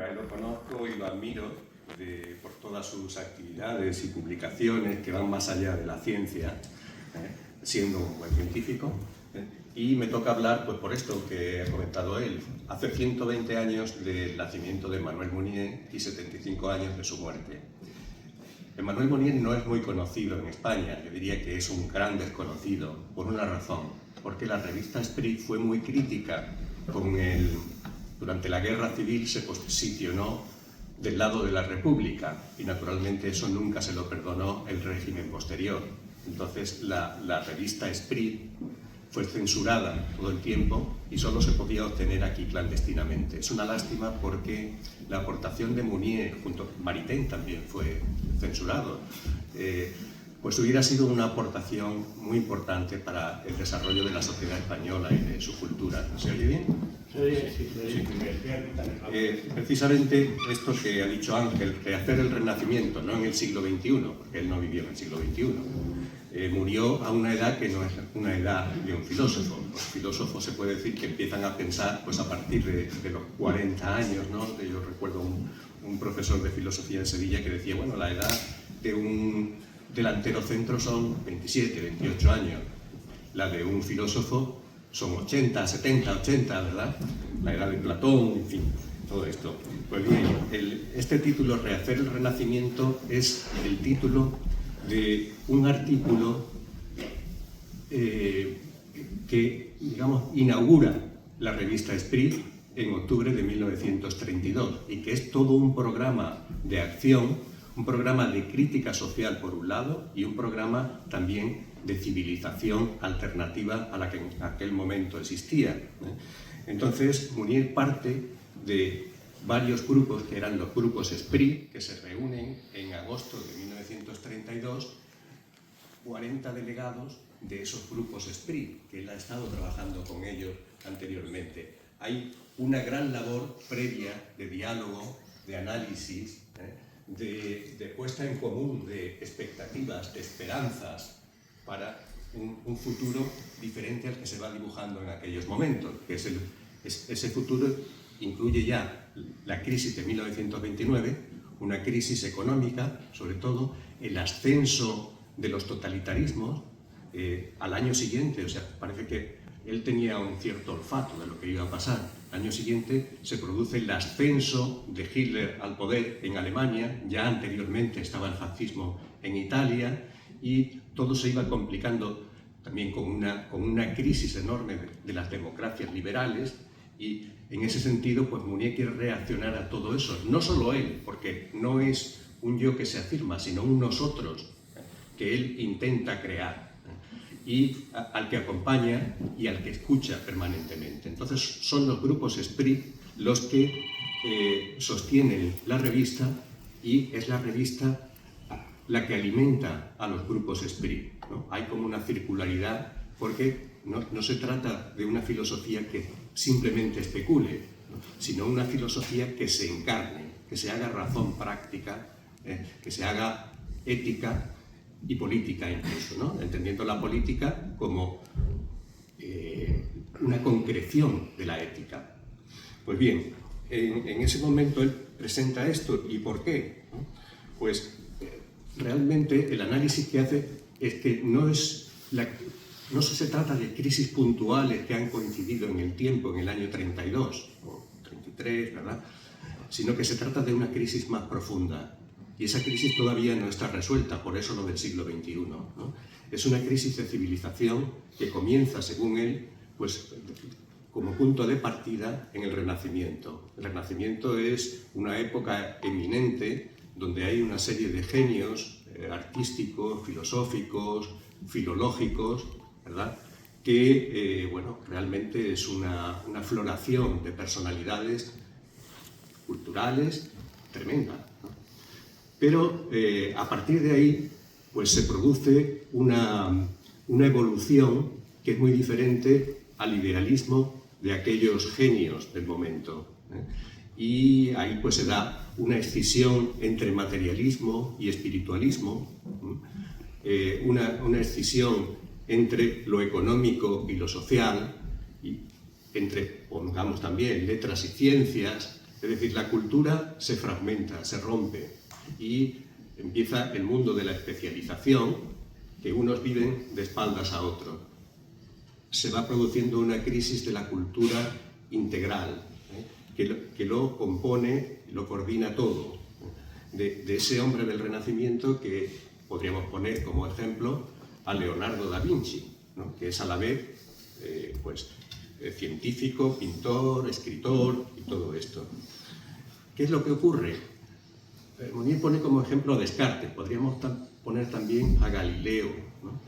a él lo conozco y lo admiro por todas sus actividades y publicaciones que van más allá de la ciencia, siendo un buen científico. Y me toca hablar, pues, por esto que ha comentado él. Hace 120 años del nacimiento de Emmanuel Mounier y 75 años de su muerte. Emmanuel Mounier no es muy conocido en España, yo diría que es un gran desconocido, por una razón, porque la revista Esprit fue muy crítica con él. Durante la Guerra Civil se posicionó del lado de la República y naturalmente eso nunca se lo perdonó el régimen posterior. Entonces la revista Esprit fue censurada todo el tiempo y solo se podía obtener aquí clandestinamente. Es una lástima porque la aportación de Mounier, junto con Maritain también fue censurado, pues hubiera sido una aportación muy importante para el desarrollo de la sociedad española y de su cultura. ¿Se oye bien? Sí. Precisamente esto que ha dicho Ángel, rehacer el Renacimiento, no en el siglo XXI, porque él no vivió en el siglo XXI. Murió a una edad que no es una edad de un filósofo. Los filósofos se puede decir que empiezan a pensar pues, a partir de los 40 años, ¿no? Yo recuerdo un profesor de filosofía en Sevilla que decía, bueno, la edad de un delantero centro son 27, 28 años. La de un filósofo son 80, 70, 80, ¿verdad? La edad de Platón, en fin, todo esto. Pues bien, este título, Rehacer el Renacimiento, es el título de un artículo que, digamos, inaugura la revista Esprit en octubre de 1932 y que es todo un programa de acción, un programa de crítica social por un lado y un programa también de civilización alternativa a la que en aquel momento existía. Entonces, Mounier parte de varios grupos que eran los grupos Esprit, que se reúnen en agosto de 1932, 40 delegados de esos grupos Esprit, que él ha estado trabajando con ellos anteriormente. Hay una gran labor previa de diálogo, de análisis, de puesta en común de expectativas, de esperanzas para un futuro diferente al que se va dibujando en aquellos momentos, que es ese futuro incluye ya la crisis de 1929, una crisis económica, sobre todo el ascenso de los totalitarismos al año siguiente. O sea, parece que él tenía un cierto olfato de lo que iba a pasar. Al año siguiente se produce el ascenso de Hitler al poder en Alemania, ya anteriormente estaba el fascismo en Italia y todo se iba complicando también con una crisis enorme de las democracias liberales. Y en ese sentido, pues Mounier quiere reaccionar a todo eso. No solo él, porque no es un yo que se afirma, sino un nosotros que él intenta crear y al que acompaña y al que escucha permanentemente. Entonces son los grupos Esprit los que sostienen la revista y es la revista la que alimenta a los grupos Esprit, ¿no? Hay como una circularidad porque no se trata de una filosofía que simplemente especule, ¿no? Sino una filosofía que se encarne, que se haga razón práctica, que se haga ética y política incluso, ¿no? Entendiendo la política como una concreción de la ética. Pues bien, en ese momento él presenta esto. ¿Y por qué? Pues realmente el análisis que hace es que no se trata de crisis puntuales que han coincidido en el tiempo, en el año 32 o 33, ¿verdad? Sino que se trata de una crisis más profunda. Y esa crisis todavía no está resuelta, por eso lo del siglo XXI, ¿no? Es una crisis de civilización que comienza, según él, pues, como punto de partida en el Renacimiento. El Renacimiento es una época eminente donde hay una serie de genios artísticos, filosóficos, filológicos, ¿verdad? Que, bueno, realmente es una floración de personalidades culturales tremenda, ¿no? Pero a partir de ahí pues se produce una evolución que es muy diferente al idealismo de aquellos genios del momento, y ahí pues se da una escisión entre materialismo y espiritualismo, una escisión entre lo económico y lo social, y entre, pongamos también, letras y ciencias, Es decir, la cultura se fragmenta, se rompe y empieza el mundo de la especialización, que unos viven de espaldas a otros. Se va produciendo una crisis de la cultura integral, que lo compone, lo coordina todo. De ese hombre del Renacimiento que podríamos poner como ejemplo a Leonardo da Vinci, ¿no? Que es a la vez científico, pintor, escritor y todo esto. ¿Qué es lo que ocurre? Monnier pone como ejemplo a Descartes, podríamos poner también a Galileo, ¿no?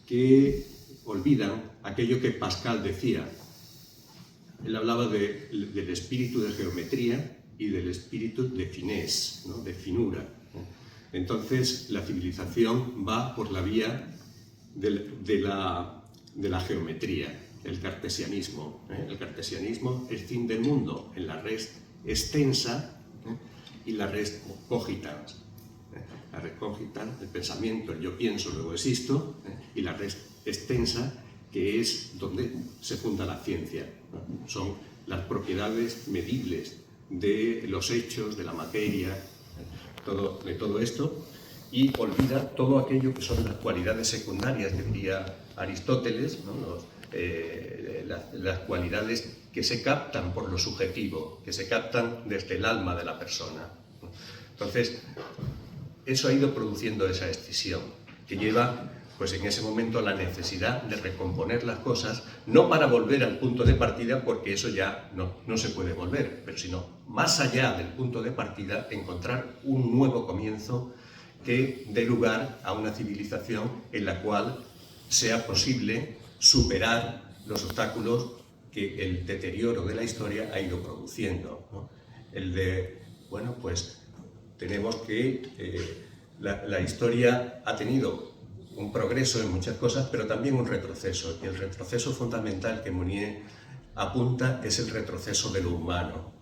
Que olvidan aquello que Pascal decía. Él hablaba del espíritu de geometría y del espíritu de finesse, ¿no? De finura. Entonces, la civilización va por la vía de la geometría, el cartesianismo. El cartesianismo es fin del mundo en la res extensa y la res cogitans. La res cogitans, el pensamiento, el yo pienso, luego existo, y la res extensa, que es donde se funda la ciencia. Son las propiedades medibles de los hechos, de la materia, de todo esto, y olvida todo aquello que son las cualidades secundarias, que diría Aristóteles, ¿no? Las cualidades que se captan por lo subjetivo, que se captan desde el alma de la persona. Entonces, eso ha ido produciendo esa escisión, que lleva, pues en ese momento, la necesidad de recomponer las cosas, no para volver al punto de partida, porque eso ya no se puede volver, pero sino más allá del punto de partida, encontrar un nuevo comienzo que dé lugar a una civilización en la cual sea posible superar los obstáculos que el deterioro de la historia ha ido produciendo, ¿no? El de, bueno, pues tenemos que la historia ha tenido un progreso en muchas cosas, pero también un retroceso, y el retroceso fundamental que Monnier apunta es el retroceso de lo humano.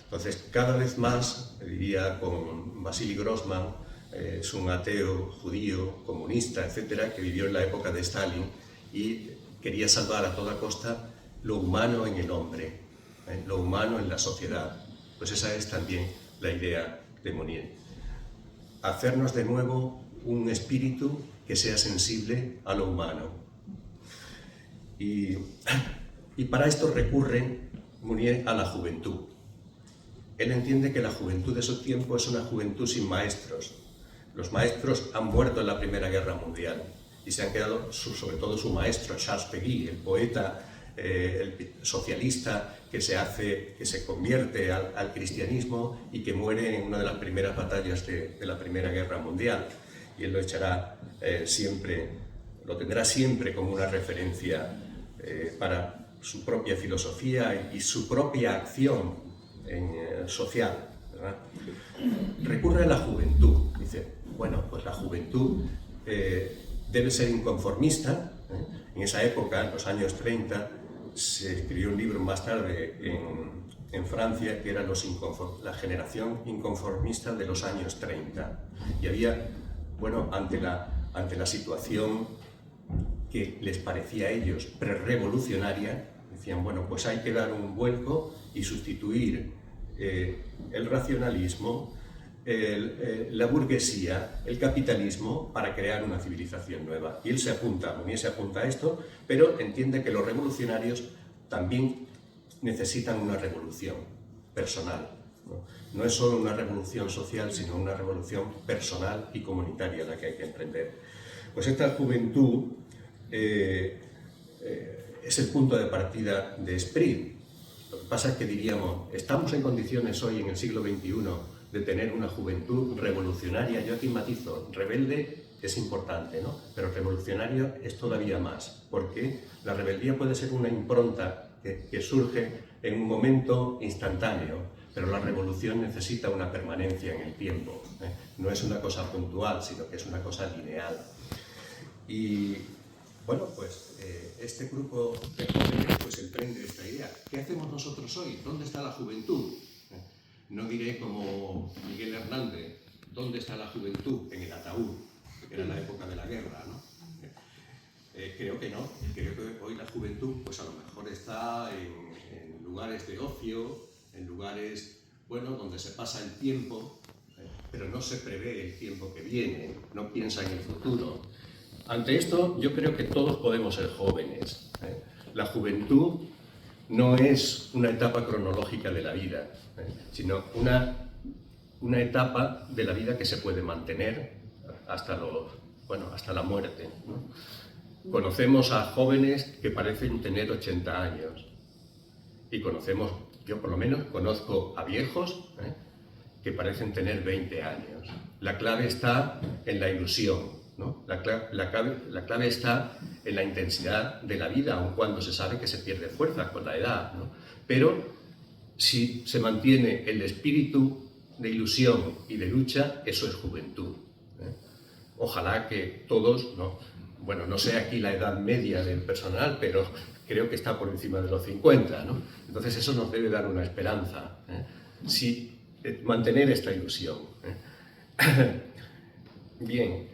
Entonces, cada vez más, diría con Vasily Grossman, es un ateo judío, comunista, etcétera, que vivió en la época de Stalin y quería salvar a toda costa lo humano en el hombre, lo humano en la sociedad. Pues esa es también la idea de Monnier. Hacernos de nuevo un espíritu que sea sensible a lo humano. Y para esto recurre Monnier a la juventud. Él entiende que la juventud de su tiempo es una juventud sin maestros. Los maestros han muerto en la Primera Guerra Mundial y se han quedado sobre todo su maestro, Charles Péguy, el poeta, el socialista que se convierte al cristianismo y que muere en una de las primeras batallas de la Primera Guerra Mundial. Y él lo echará lo tendrá siempre como una referencia para su propia filosofía y su propia acción social, ¿verdad? Recurre a la juventud, dice, bueno, pues la juventud debe ser inconformista. En esa época, en los años 30, se escribió un libro más tarde en Francia que era la generación inconformista de los años 30. Y había, bueno, ante la situación que les parecía a ellos prerrevolucionaria, decían, bueno, pues hay que dar un vuelco y sustituir el racionalismo, la burguesía, el capitalismo, para crear una civilización nueva. Y Monnier se apunta a esto, pero entiende que los revolucionarios también necesitan una revolución personal. No es solo una revolución social, sino una revolución personal y comunitaria la que hay que emprender. Pues esta juventud es el punto de partida de Esprit. Lo que pasa es que diríamos, ¿estamos en condiciones hoy, en el siglo XXI, de tener una juventud revolucionaria? Yo aquí matizo, rebelde es importante, ¿no? Pero revolucionario es todavía más, porque la rebeldía puede ser una impronta que surge en un momento instantáneo, pero la revolución necesita una permanencia en el tiempo, ¿eh? No es una cosa puntual, sino que es una cosa lineal. Y bueno, pues este grupo de jóvenes pues emprende esta idea. ¿Qué hacemos nosotros hoy? ¿Dónde está la juventud? No diré como Miguel Hernández, ¿dónde está la juventud? En el ataúd, que era la época de la guerra, ¿no? Creo que no. Creo que hoy la juventud pues a lo mejor está en lugares de ocio, en lugares bueno, donde se pasa el tiempo, pero no se prevé el tiempo que viene, no piensa en el futuro. Ante esto, yo creo que todos podemos ser jóvenes. La juventud no es una etapa cronológica de la vida, sino una etapa de la vida que se puede mantener hasta la muerte, ¿no? Conocemos a jóvenes que parecen tener 80 años y yo por lo menos conozco a viejos que parecen tener 20 años. La clave está en la ilusión, ¿no? La clave está en la intensidad de la vida, aun cuando se sabe que se pierde fuerza con la edad, ¿no? Pero si se mantiene el espíritu de ilusión y de lucha, eso es juventud. Ojalá que todos, no sé aquí la edad media del personal, pero creo que está por encima de los 50, ¿no? Entonces eso nos debe dar una esperanza. Mantener esta ilusión. Bien,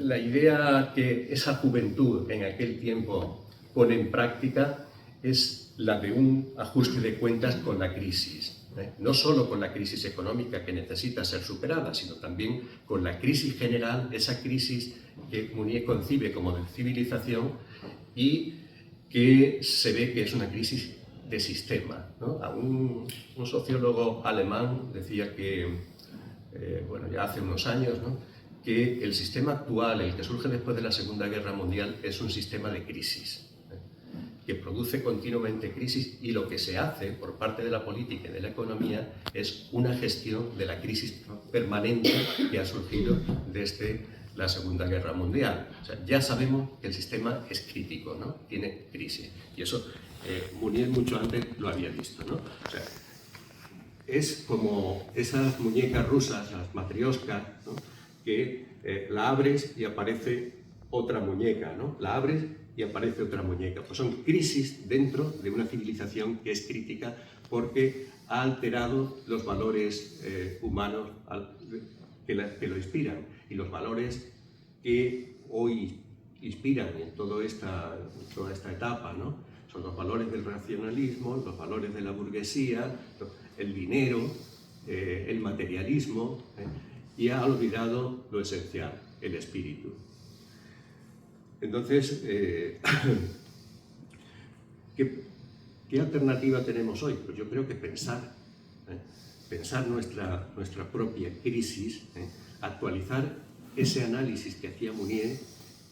la idea que esa juventud en aquel tiempo pone en práctica es la de un ajuste de cuentas con la crisis. No solo con la crisis económica que necesita ser superada, sino también con la crisis general, esa crisis que Mounier concibe como de civilización y que se ve que es una crisis de sistema, ¿no? Un sociólogo alemán decía que, ya hace unos años, ¿no?, que el sistema actual, el que surge después de la Segunda Guerra Mundial, es un sistema de crisis, que produce continuamente crisis, y lo que se hace por parte de la política y de la economía es una gestión de la crisis permanente que ha surgido desde la Segunda Guerra Mundial. O sea, ya sabemos que el sistema es crítico, ¿no? Tiene crisis. Y eso Mounier mucho antes lo había visto, ¿no? O sea, es como esas muñecas rusas, las matrioscas, ¿no?, que la abres y aparece otra muñeca, ¿no? La abres y aparece otra muñeca. Pues son crisis dentro de una civilización que es crítica porque ha alterado los valores humanos que lo inspiran, y los valores que hoy inspiran en toda esta etapa, ¿no? Son los valores del racionalismo, los valores de la burguesía, el dinero, el materialismo, y ha olvidado lo esencial, el espíritu. Entonces, ¿qué alternativa tenemos hoy? Pues yo creo que pensar nuestra propia crisis, actualizar ese análisis que hacía Mounier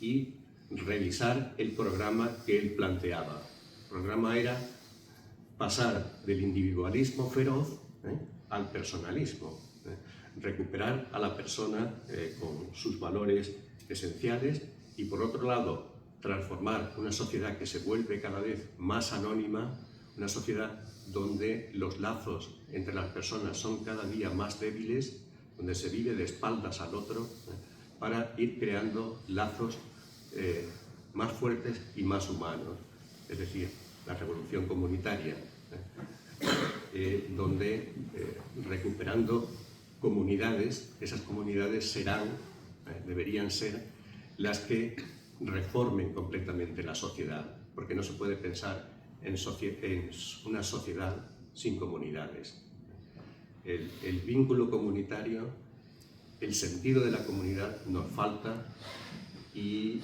y revisar el programa que él planteaba. El programa era pasar del individualismo feroz al personalismo, recuperar a la persona con sus valores esenciales y, por otro lado, transformar una sociedad que se vuelve cada vez más anónima, una sociedad donde los lazos entre las personas son cada día más débiles, donde se vive de espaldas al otro, para ir creando lazos más fuertes y más humanos. Es decir, la revolución comunitaria, donde recuperando comunidades, esas comunidades deberían ser las que reformen completamente la sociedad, porque no se puede pensar en una sociedad sin comunidades. El vínculo comunitario, el sentido de la comunidad nos falta, y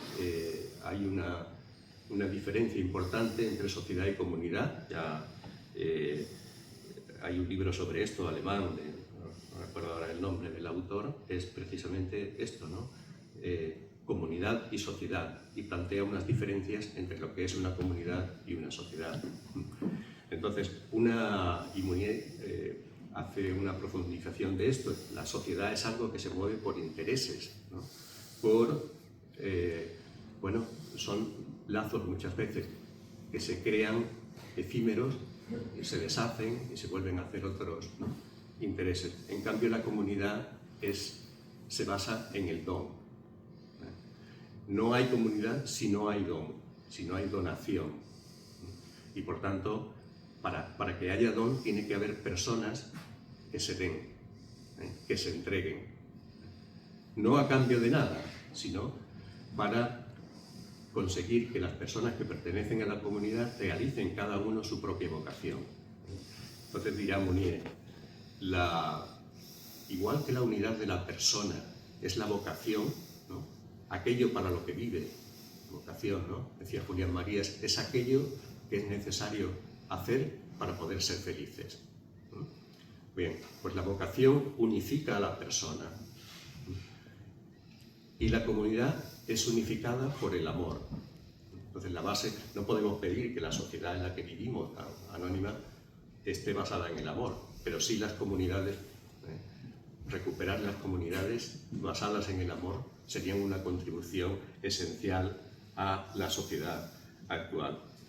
hay una diferencia importante entre sociedad y comunidad. Hay un libro sobre esto, alemán, no recuerdo ahora el nombre del autor, es precisamente esto, ¿no? Comunidad y sociedad, y plantea unas diferencias entre lo que es una comunidad y una sociedad. Entonces, Mounier hace una profundización de esto. La sociedad es algo que se mueve por intereses, ¿no? Son lazos muchas veces que se crean efímeros, y se deshacen y se vuelven a hacer otros, ¿no?, intereses. En cambio, la comunidad se basa en el don. No hay comunidad si no hay don, si no hay donación. Y por tanto, para que haya don, tiene que haber personas que se den, que se entreguen. No a cambio de nada, sino para conseguir que las personas que pertenecen a la comunidad realicen cada uno su propia vocación. Entonces dirá Mounier, igual que la unidad de la persona es la vocación, ¿no? Aquello para lo que vive, vocación, ¿no? Decía Julián Marías, es aquello que es necesario hacer para poder ser felices. Bien, pues la vocación unifica a la persona y la comunidad es unificada por el amor. Entonces la base, no podemos pedir que la sociedad en la que vivimos, anónima, esté basada en el amor, pero sí las comunidades, recuperar las comunidades basadas en el amor serían una contribución esencial a la sociedad actual.